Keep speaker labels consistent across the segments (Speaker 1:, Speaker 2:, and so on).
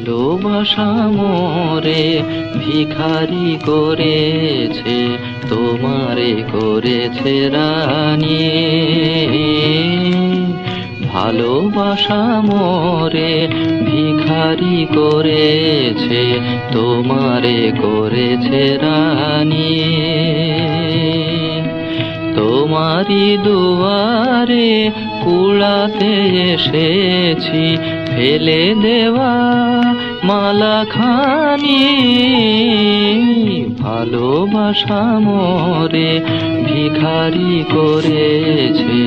Speaker 1: ভালোবাসা মোরে ভিখারি করেছে, তোমারে করেছে রানী। ভালোবাসা মোরে ভিখারি করেছে, তোমারে করেছে রানী। তোমারি দুয়ারে কুড়াতে এসেছি, ফেলে দেওয়া মালা খানি। ভালোবাসা মোরে ভিখারি করেছে।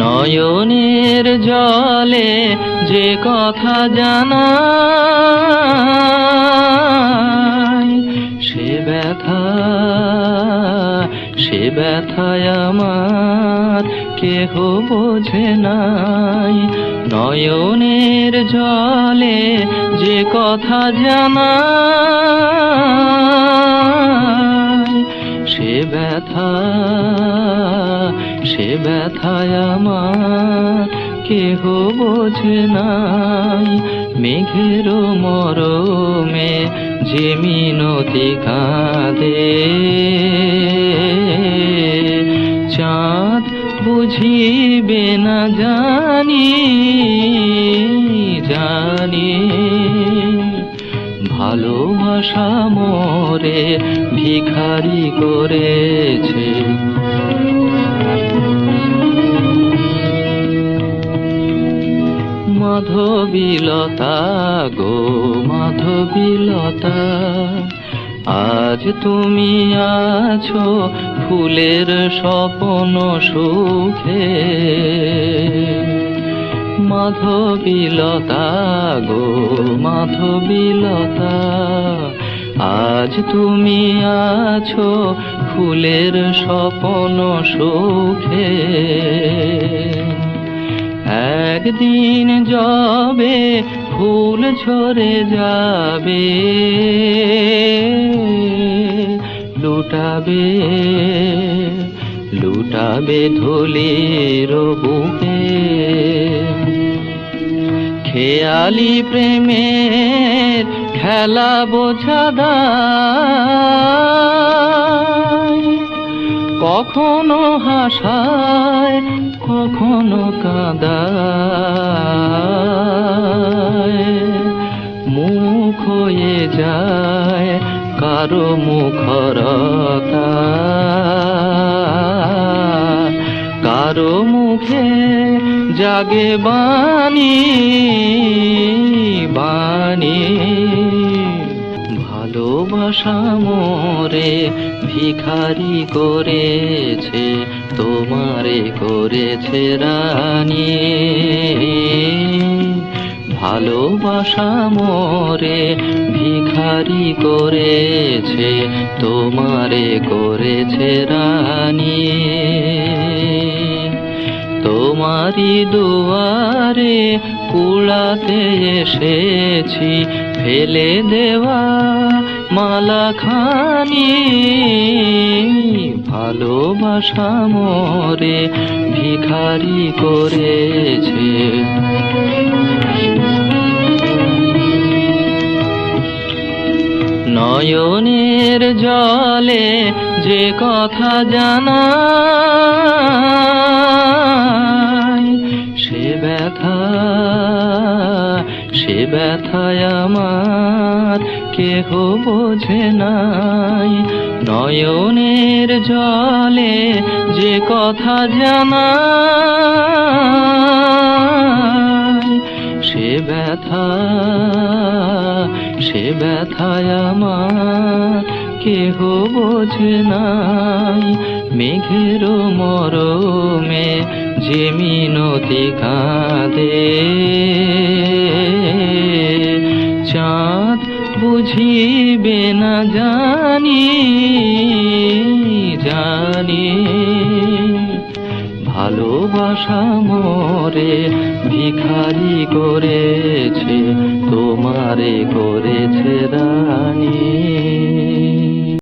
Speaker 1: নয়নের জলে যে কথা জানাই, সে ব্যথায় আমার কেহ বোঝে নাই। নয়নের জলে যে কথা জানাই, সে ব্যথায় আমার কেহ বোঝে নাই। মেঘের মরমে যে মিনতি কাঁদে, চাঁদ বুঝিবে না জানি। ভালোবাসা মোরে ভিখারি করেছে। মাধবীলতা গো মাধবীলতা, আজ তুমি আছো ফুলের স্বপ্ন সুখে। মাধবীলতা গো মাধবীলতা, আজ তুমি আছো ফুলের স্বপ্ন সুখে। একদিন যবে ফুল ঝরে যাবে, লুটাবে ধুলির বুকে। খেয়ালি প্রেমের খেলা বোঝাদায়, কখনো হাসায় কখনো কাঁদায়। মুখ হয়ে যায় কারো মুখরতা, কারো মুখে জাগে বাণী। ভালোবাসা মোরে ভিখারি করেছে, তোমারে করেছে রানী। ভালোবাসা মোরে ভিখারি করেছে, তোমারে করেছে রানী। তোমারি দুয়ারে কুড়াতে এসেছি, ফেলে দেওয়া মালা খানি। ভালোবাসা মোরে ভিখারি করেছে। নয়নের জলে যে কথা জানাই, সে ব্যথায় আমার কেহ বোঝে নাই। নয়নের জলে যে কথা জানাই, সে ব্যথায় আমার কেহ বোঝে নাই। মেঘের মরমে যে মিনতি কাঁদে, চাঁদ বুঝিবে না জানি। ভালোবাসা মোরে ভিখারি করে